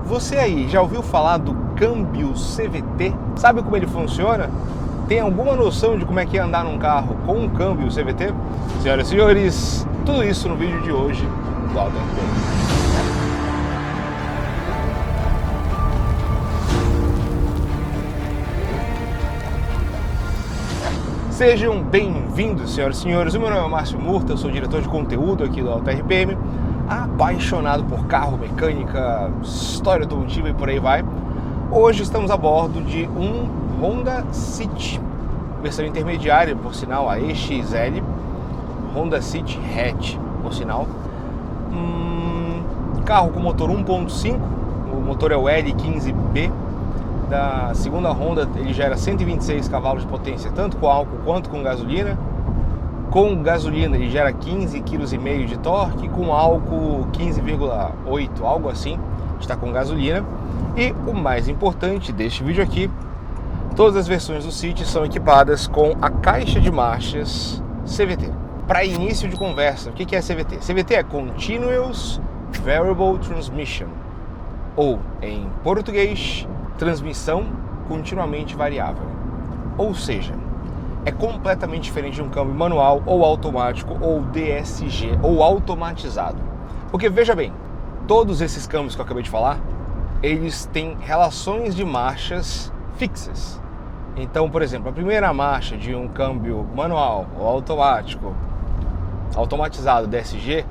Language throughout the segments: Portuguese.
Você aí já ouviu falar do câmbio CVT? Sabe como ele funciona? Tem alguma noção de como é que é andar num carro com um câmbio CVT? Senhoras e senhores, tudo isso no vídeo de hoje do Auto RP. Sejam bem-vindos, senhoras e senhores. O meu nome é Márcio Murta, eu sou diretor de conteúdo aqui do Auto RPM, apaixonado por carro, mecânica, história automotiva e por aí vai. Hoje estamos a bordo de um Honda City, versão intermediária, por sinal, a EXL, Honda City Hatch, por sinal. Carro com motor 1.5, o motor é o L15B. Da segunda Honda, ele gera 126 cavalos de potência, tanto com álcool quanto com gasolina. Com gasolina ele gera 15,5 kg de torque, com álcool 15,8, algo assim, está com gasolina. E o mais importante deste vídeo aqui, todas as versões do City são equipadas com a caixa de marchas CVT. Para início de conversa, o que é CVT? CVT é Continuous Variable Transmission, ou em português, transmissão continuamente variável. Ou seja, é completamente diferente de um câmbio manual ou automático ou DSG ou automatizado. Porque veja bem, todos esses câmbios que eu acabei de falar, eles têm relações de marchas fixas. Então, por exemplo, a primeira marcha de um câmbio manual ou automático, automatizado DSG,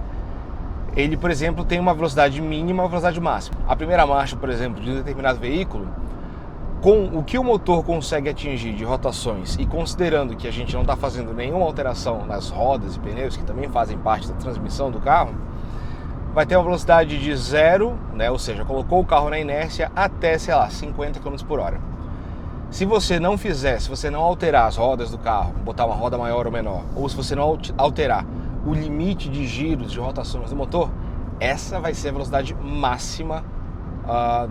ele, por exemplo, tem uma velocidade mínima e uma velocidade máxima. A primeira marcha, por exemplo, de um determinado veículo, com o que o motor consegue atingir de rotações e considerando que a gente não está fazendo nenhuma alteração nas rodas e pneus, que também fazem parte da transmissão do carro, vai ter uma velocidade de zero, né? Ou seja, colocou o carro na inércia até, sei lá, 50 km por hora. Se você não fizer, se você não alterar as rodas do carro, botar uma roda maior ou menor, ou se você não alterar o limite de giros, de rotações do motor, essa vai ser a velocidade máxima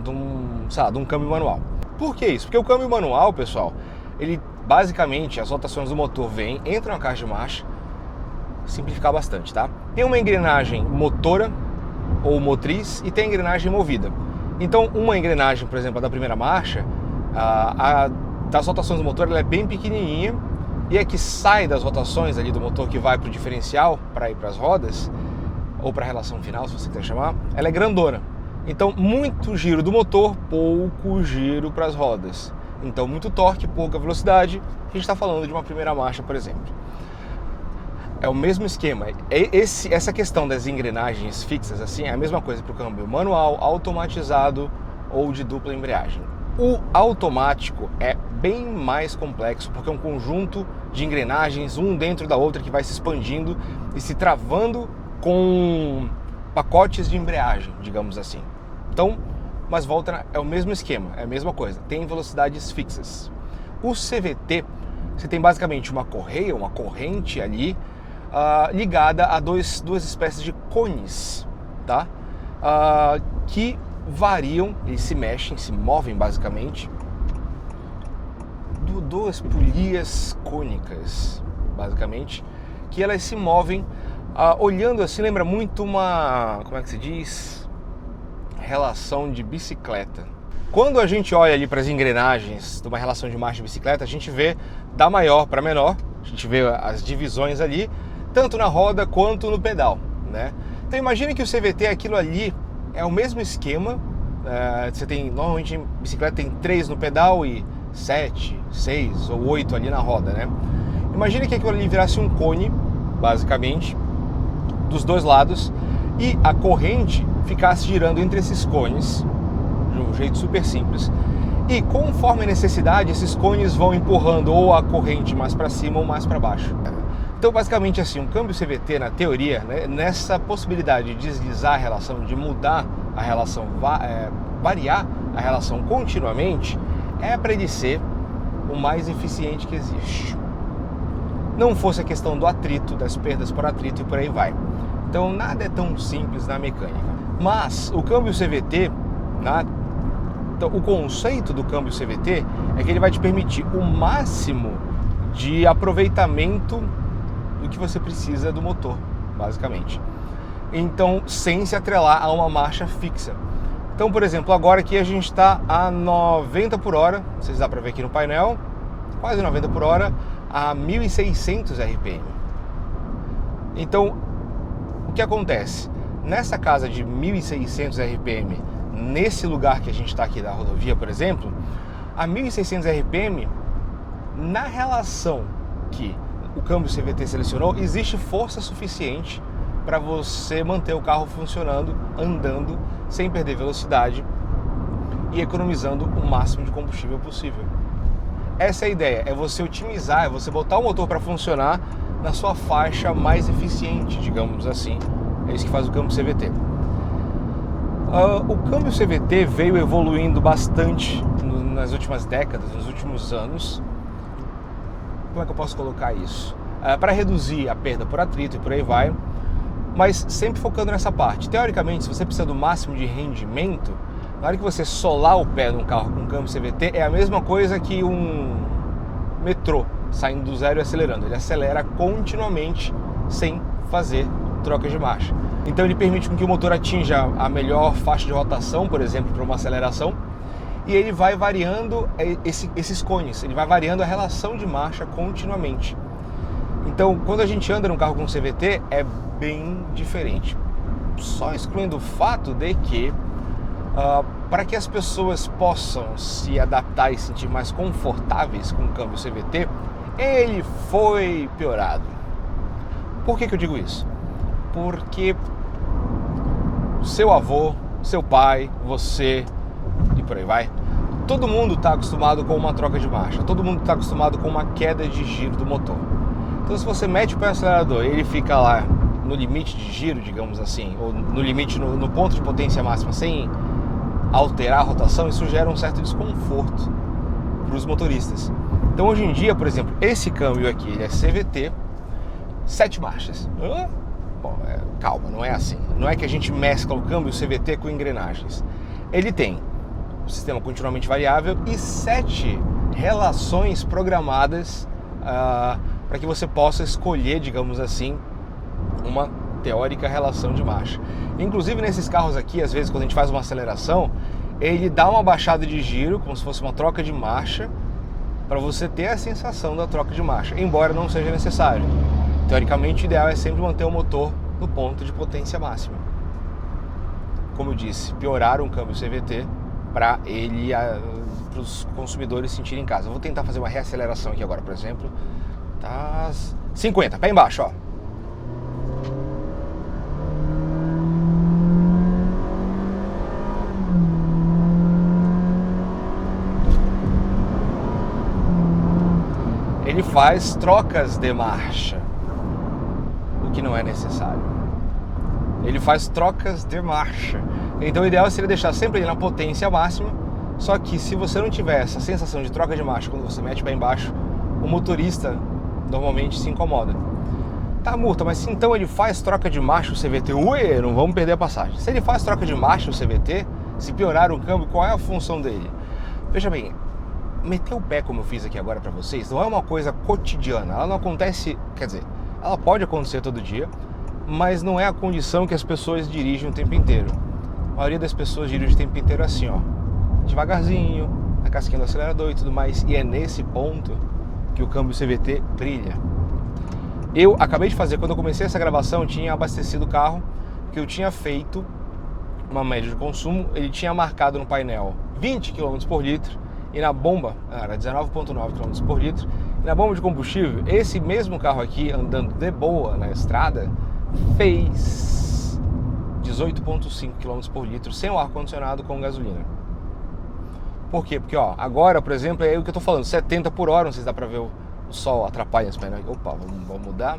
de um câmbio manual. Por que isso? Porque o câmbio manual, pessoal, ele basicamente, as rotações do motor entram na caixa de marcha, simplificar bastante, tá? Tem uma engrenagem motora ou motriz e tem a engrenagem movida. Então, uma engrenagem, por exemplo, a da primeira marcha, das rotações do motor, ela é bem pequenininha, e a que sai das rotações ali do motor que vai para o diferencial, para ir para as rodas, ou para a relação final, se você quiser chamar, ela é grandona. Então, muito giro do motor, pouco giro para as rodas. Então, muito torque, pouca velocidade. A gente está falando de uma primeira marcha, por exemplo. É o mesmo esquema. Essa questão das engrenagens fixas, assim, é a mesma coisa para o câmbio manual, automatizado ou de dupla embreagem. O automático é bem mais complexo, porque é um conjunto de engrenagens, um dentro da outra, que vai se expandindo e se travando com pacotes de embreagem, digamos assim. Então, mas volta, é o mesmo esquema, é a mesma coisa, tem velocidades fixas. O CVT, você tem basicamente uma correia, uma corrente ali, ligada a duas espécies de cones, tá? Que variam, eles se mexem, se movem basicamente, duas polias cônicas, basicamente, que elas se movem, olhando assim, lembra muito uma, como é que se diz? Relação de bicicleta. Quando a gente olha ali para as engrenagens de uma relação de marcha de bicicleta, a gente vê da maior para menor, a gente vê as divisões ali, tanto na roda quanto no pedal, né? Então imagine que o CVT, aquilo ali, é o mesmo esquema. Você tem, normalmente em bicicleta tem 3 no pedal e 7, 6 ou 8 ali na roda, né? Imagine que aquilo ali virasse um cone, basicamente, dos dois lados, e a corrente ficasse girando entre esses cones, de um jeito super simples. E conforme a necessidade, esses cones vão empurrando ou a corrente mais para cima ou mais para baixo. Então, basicamente assim, um câmbio CVT, na teoria, né, nessa possibilidade de deslizar a relação, de mudar a relação, variar a relação continuamente, é para ele ser o mais eficiente que existe. Não fosse a questão do atrito, das perdas por atrito e por aí vai. Então, nada é tão simples na mecânica. Mas o câmbio CVT, então, o conceito do câmbio CVT é que ele vai te permitir o máximo de aproveitamento do que você precisa do motor, basicamente. Então, sem se atrelar a uma marcha fixa. Então, por exemplo, agora aqui a gente está a 90 por hora, vocês dá para ver aqui no painel, quase 90 por hora, a 1.600 RPM. Então, o que acontece? Nessa casa de 1.600 RPM, nesse lugar que a gente está aqui da rodovia, por exemplo, a 1.600 RPM, na relação que o câmbio CVT selecionou, existe força suficiente para você manter o carro funcionando, andando, sem perder velocidade e economizando o máximo de combustível possível. Essa é a ideia, é você otimizar, é você botar o motor para funcionar na sua faixa mais eficiente, digamos assim. É isso que faz o câmbio CVT. O câmbio CVT veio evoluindo bastante nas últimas décadas, nos últimos anos. Como é que eu posso colocar isso? Para reduzir a perda por atrito e por aí vai, mas sempre focando nessa parte. Teoricamente, se você precisa do máximo de rendimento, na hora que você solar o pé num carro com câmbio CVT, é a mesma coisa que um metrô saindo do zero e acelerando. Ele acelera continuamente sem fazer troca de marcha. Então ele permite que o motor atinja a melhor faixa de rotação, por exemplo, para uma aceleração, e ele vai variando esses cones, ele vai variando a relação de marcha continuamente. Então, quando a gente anda num carro com CVT, é bem diferente. Só excluindo o fato de que, para que as pessoas possam se adaptar e se sentir mais confortáveis com o câmbio CVT, ele foi piorado. Por que eu digo isso? Porque seu avô, seu pai, você e por aí vai, todo mundo está acostumado com uma troca de marcha, todo mundo está acostumado com uma queda de giro do motor. Então, se você mete o pé no acelerador e ele fica lá no limite de giro, digamos assim, ou no limite, no ponto de potência máxima, sem alterar a rotação, isso gera um certo desconforto para os motoristas. Então, hoje em dia, por exemplo, esse câmbio aqui, ele é CVT, 7 marchas. Bom, calma, não é assim. Não é que a gente mescla o câmbio CVT com engrenagens. Ele tem um sistema continuamente variável e 7 relações programadas para que você possa escolher, digamos assim, uma teórica relação de marcha. Inclusive nesses carros aqui, às vezes quando a gente faz uma aceleração, ele dá uma baixada de giro, como se fosse uma troca de marcha, para você ter a sensação da troca de marcha, embora não seja necessário. Teoricamente, o ideal é sempre manter o motor no ponto de potência máxima. Como eu disse, piorar um câmbio CVT para os consumidores sentirem em casa. Eu vou tentar fazer uma reaceleração aqui agora, por exemplo. Tá 50, pé embaixo, ó. Ele faz trocas de marcha, o que não é necessário. Ele faz trocas de marcha. Então o ideal seria deixar sempre ele na potência máxima, só que se você não tiver essa sensação de troca de marcha quando você mete o pé embaixo, o motorista normalmente se incomoda. Tá, Murta, mas se então ele faz troca de marcha o CVT, ué, não vamos perder a passagem. Se ele faz troca de marcha o CVT, se piorar o câmbio, qual é a função dele? Veja bem, meter o pé como eu fiz aqui agora para vocês não é uma coisa cotidiana, ela não acontece, quer dizer, ela pode acontecer todo dia, mas não é a condição que as pessoas dirigem o tempo inteiro. A maioria das pessoas dirige o tempo inteiro assim, ó, devagarzinho, na casquinha do acelerador e tudo mais, e é nesse ponto que o câmbio CVT brilha. Eu acabei de fazer, quando eu comecei essa gravação, eu tinha abastecido o carro, que eu tinha feito uma média de consumo, ele tinha marcado no painel 20 km por litro, e na bomba, era 19,9 km por litro, e na bomba de combustível, esse mesmo carro aqui, andando de boa na estrada, fez 18,5 km por litro, sem o ar-condicionado, com gasolina. Por quê? Porque, ó, agora, por exemplo, é o que eu tô falando, 70 por hora, não sei se dá pra ver o sol atrapalha as pernas. Opa, vamos mudar.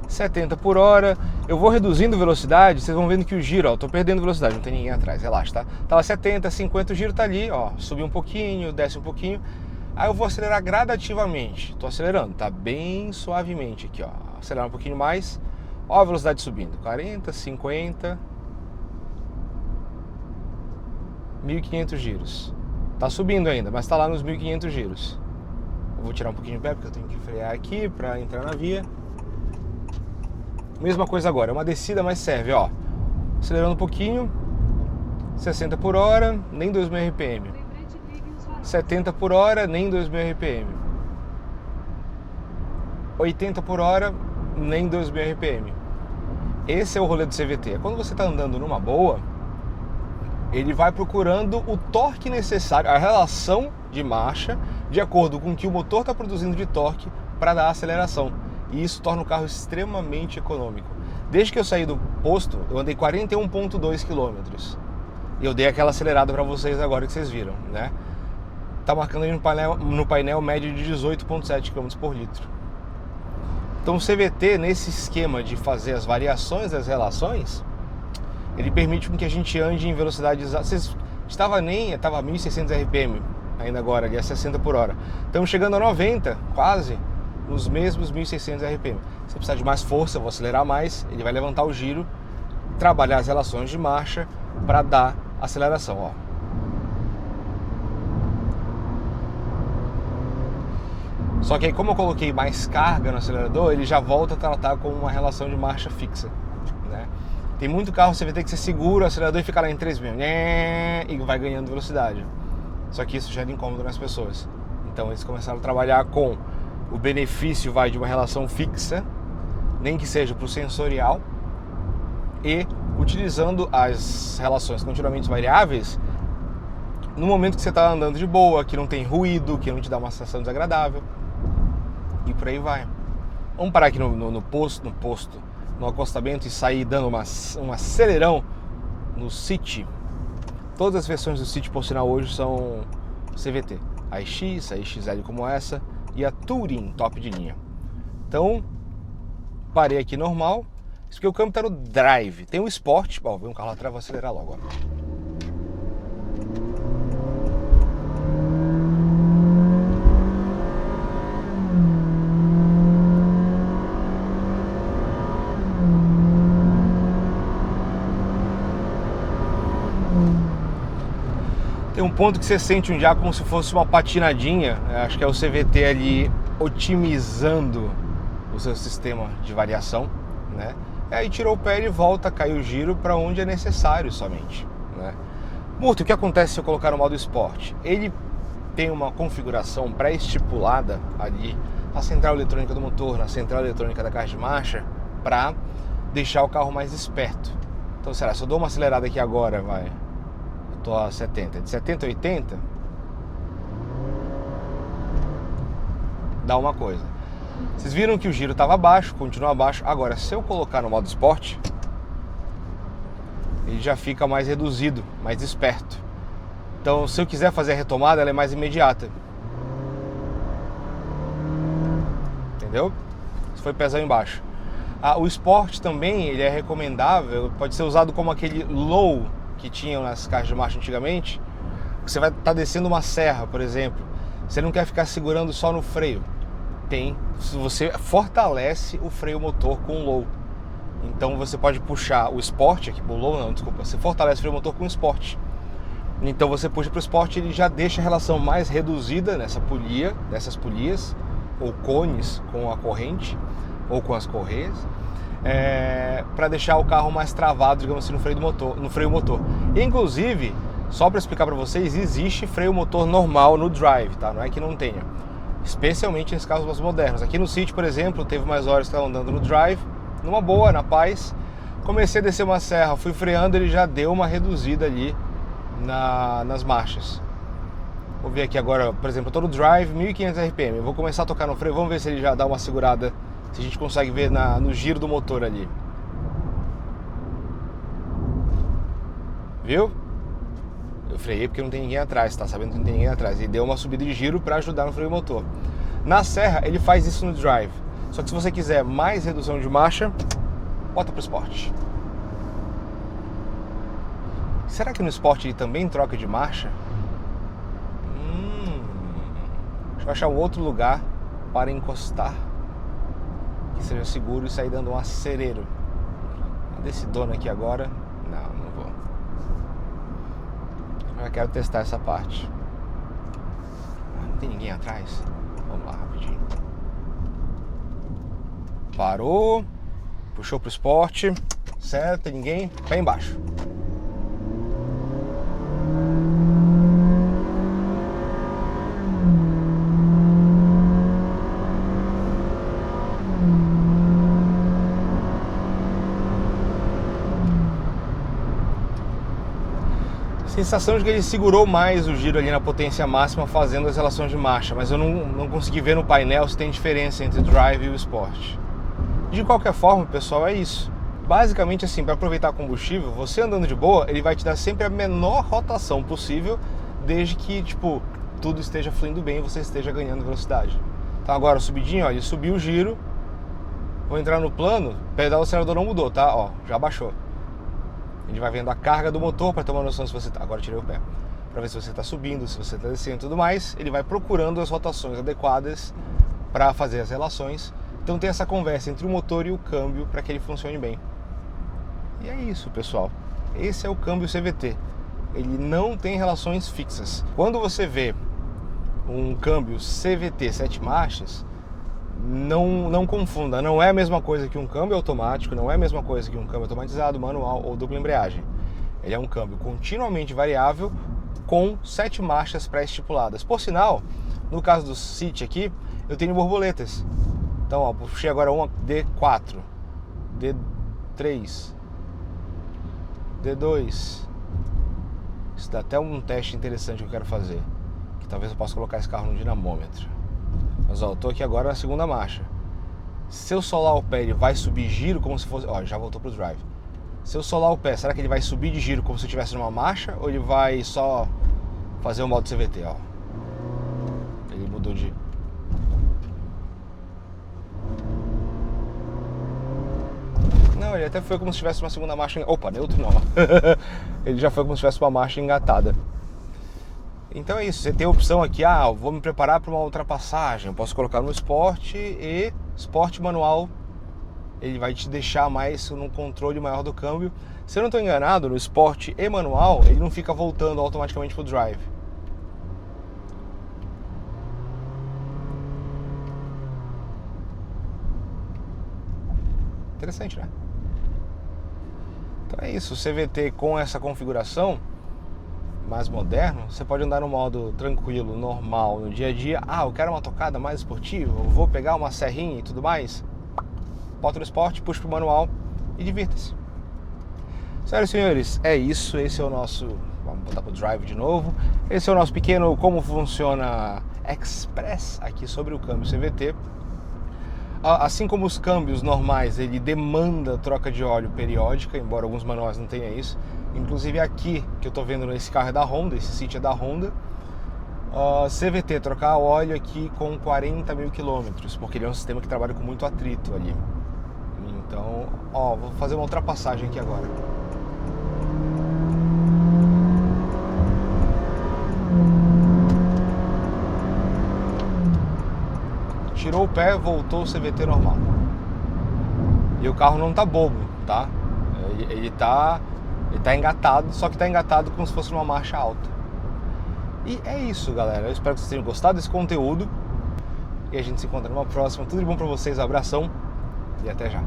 70 por hora, eu vou reduzindo velocidade, vocês vão vendo que o giro, ó, tô perdendo velocidade, não tem ninguém atrás, relaxa, tá? Tava 70, 50, o giro tá ali, ó, subiu um pouquinho, desce um pouquinho, aí eu vou acelerar gradativamente, tô acelerando, tá bem suavemente aqui, ó, acelerar um pouquinho mais, ó a velocidade subindo, 40, 50, 1.500 giros, tá subindo ainda, mas tá lá nos 1.500 giros. Eu vou tirar um pouquinho de pé, porque eu tenho que frear aqui pra entrar na via. Mesma coisa agora, é uma descida, mas serve, ó. Acelerando um pouquinho, 60 por hora, nem 2.000 RPM. 70 por hora, nem 2.000 RPM. 80 por hora, nem 2.000 RPM. Esse é o rolê do CVT. Quando você está andando numa boa, ele vai procurando o torque necessário, a relação de marcha, de acordo com o que o motor está produzindo de torque para dar aceleração. E isso torna o carro extremamente econômico. Desde que eu saí do posto, eu andei 41,2 km. E eu dei aquela acelerada para vocês agora que vocês viram, né? Tá marcando aí no painel média de 18,7 km por litro. Então o CVT, nesse esquema de fazer as variações das relações, ele permite que a gente ande em velocidades... Estava 1.600 RPM ainda agora, ali a 60 por hora. Estamos chegando a 90, quase, nos mesmos 1.600 RPM. Se precisar de mais força, eu vou acelerar mais, ele vai levantar o giro, trabalhar as relações de marcha para dar aceleração, ó. Só que aí, como eu coloquei mais carga no acelerador, ele já volta a tratar com uma relação de marcha fixa, né? Tem muito carro CVT que você segura o acelerador e fica lá em 3.000 e vai ganhando velocidade. Só que isso gera incômodo nas pessoas. Então eles começaram a trabalhar com o benefício de uma relação fixa, nem que seja para o sensorial, e utilizando as relações continuamente variáveis no momento que você está andando de boa, que não tem ruído, que não te dá uma sensação desagradável, e por aí vai. Vamos parar aqui no posto, no acostamento, e sair dando um acelerão no City. Todas as versões do City, por sinal, hoje são CVT. A EX, a EXL como essa, e a Touring top de linha. Então, parei aqui normal. Isso porque o câmbio está no drive. Tem o Sport. Ó, vem um carro lá atrás, vou acelerar logo. Ó. Tem um ponto que você sente já como se fosse uma patinadinha, né? Acho que é o CVT ali otimizando o seu sistema de variação, né? Aí tirou o pé e volta, cai o giro para onde é necessário somente, né? Murto, o que acontece se eu colocar no modo Sport? Ele tem uma configuração pré-estipulada ali na central eletrônica do motor, na central eletrônica da caixa de marcha, para deixar o carro mais esperto. Então, será, se eu dou uma acelerada aqui agora, vai... Tô a 70, de 70 a 80 dá uma coisa. Vocês viram que o giro estava baixo, continua baixo. Agora, se eu colocar no modo Sport, ele já fica mais reduzido, mais esperto. Então, se eu quiser fazer a retomada, ela é mais imediata. Entendeu? Isso foi pesão embaixo. O Sport também, ele é recomendável, pode ser usado como aquele low que tinham nas caixas de marcha antigamente. Você vai estar descendo uma serra, por exemplo, você não quer ficar segurando só no freio. Você fortalece o freio motor com o low. Então você pode puxar o Sport, aqui o low não, desculpa, você fortalece o freio motor com o Sport. Então você puxa para o Sport, ele já deixa a relação mais reduzida nessas polias, ou cones com a corrente, ou com as correias, para deixar o carro mais travado, digamos assim, no freio motor. Inclusive, só para explicar para vocês, existe freio motor normal no Drive, tá? Não é que não tenha, especialmente nos carros mais modernos. Aqui no City, por exemplo, teve mais horas que estava andando no Drive, numa boa, na paz. Comecei a descer uma serra, fui freando, ele já deu uma reduzida ali nas marchas. Vou ver aqui agora, por exemplo, eu tô no Drive, 1500 RPM. Eu vou começar a tocar no freio, vamos ver se ele já dá uma segurada, se a gente consegue ver no giro do motor ali. Viu? Eu freiei porque não tem ninguém atrás, tá sabendo que não tem ninguém atrás. E deu uma subida de giro para ajudar no freio motor. Na serra, ele faz isso no Drive. Só que se você quiser mais redução de marcha, bota pro Sport. Será que no Sport ele também troca de marcha? Deixa eu achar um outro lugar para encostar que seja seguro e sair dando um acereiro. Desse dono aqui agora, não vou. Eu quero testar essa parte. Não tem ninguém atrás? Vamos lá, rapidinho. Parou. Puxou pro Sport. Certo, tem ninguém. Pé embaixo. Sensação de que ele segurou mais o giro ali na potência máxima fazendo as relações de marcha, mas eu não consegui ver no painel se tem diferença entre o Drive e o Sport. De qualquer forma, pessoal, é isso. Basicamente assim, para aproveitar combustível, você andando de boa, ele vai te dar sempre a menor rotação possível, desde que, tipo, tudo esteja fluindo bem e você esteja ganhando velocidade. Então agora, subidinho, ó, ele subiu o giro, vou entrar no plano, o pedal do acelerador não mudou, tá? Ó, já baixou. Ele vai vendo a carga do motor para ter uma noção se você tá... Agora eu tirei o pé. Para ver se você está subindo, se você está descendo e tudo mais. Ele vai procurando as rotações adequadas para fazer as relações. Então tem essa conversa entre o motor e o câmbio para que ele funcione bem. E é isso, pessoal. Esse é o câmbio CVT. Ele não tem relações fixas. Quando você vê um câmbio CVT 7 marchas, não confunda, não é a mesma coisa que um câmbio automático, não é a mesma coisa que um câmbio automatizado, manual ou dupla embreagem. Ele é um câmbio continuamente variável com 7 marchas pré-estipuladas. Por sinal, no caso do City aqui, eu tenho borboletas. Então, ó, puxei agora uma D4, D3, D2. Isso dá até um teste interessante que eu quero fazer, que talvez eu possa colocar esse carro no dinamômetro. Mas ó, eu tô aqui agora na segunda marcha. Se eu solar o pé, ele vai subir giro como se fosse... Ó, já voltou pro drive. Se eu solar o pé, será que ele vai subir de giro como se eu estivesse numa marcha? Ou ele vai só fazer o modo CVT, ó? Ele mudou de... Não, ele até foi como se tivesse uma segunda marcha... Opa, neutro não. Ele já foi como se tivesse uma marcha engatada. Então é isso, você tem a opção aqui, vou me preparar para uma ultrapassagem, eu posso colocar no Sport e Sport manual, ele vai te deixar mais num controle maior do câmbio. Se eu não estou enganado, no Sport e manual, ele não fica voltando automaticamente para o Drive. Interessante, né? Então é isso, o CVT com essa configuração mais moderno, você pode andar no modo tranquilo, normal, no dia a dia. Eu quero uma tocada mais esportiva, eu vou pegar uma serrinha e tudo mais. Bota no Sport, puxa pro manual e divirta-se. Senhoras e senhores, é isso. Esse é o nosso... Vamos botar pro Drive de novo. Esse é o nosso pequeno como funciona Express aqui sobre o câmbio CVT. Assim como os câmbios normais, ele demanda troca de óleo periódica, embora alguns manuais não tenham isso. Inclusive aqui, que eu estou vendo nesse carro é da Honda, esse City é da Honda. CVT, trocar óleo aqui com 40 mil quilômetros, porque ele é um sistema que trabalha com muito atrito ali. Então, vou fazer uma ultrapassagem aqui agora. Tirou o pé, voltou o CVT normal. E o carro não tá bobo, tá? Ele tá engatado, só que tá engatado como se fosse uma marcha alta. E é isso, galera. Eu espero que vocês tenham gostado desse conteúdo. E a gente se encontra numa próxima. Tudo de bom pra vocês, abração e até já.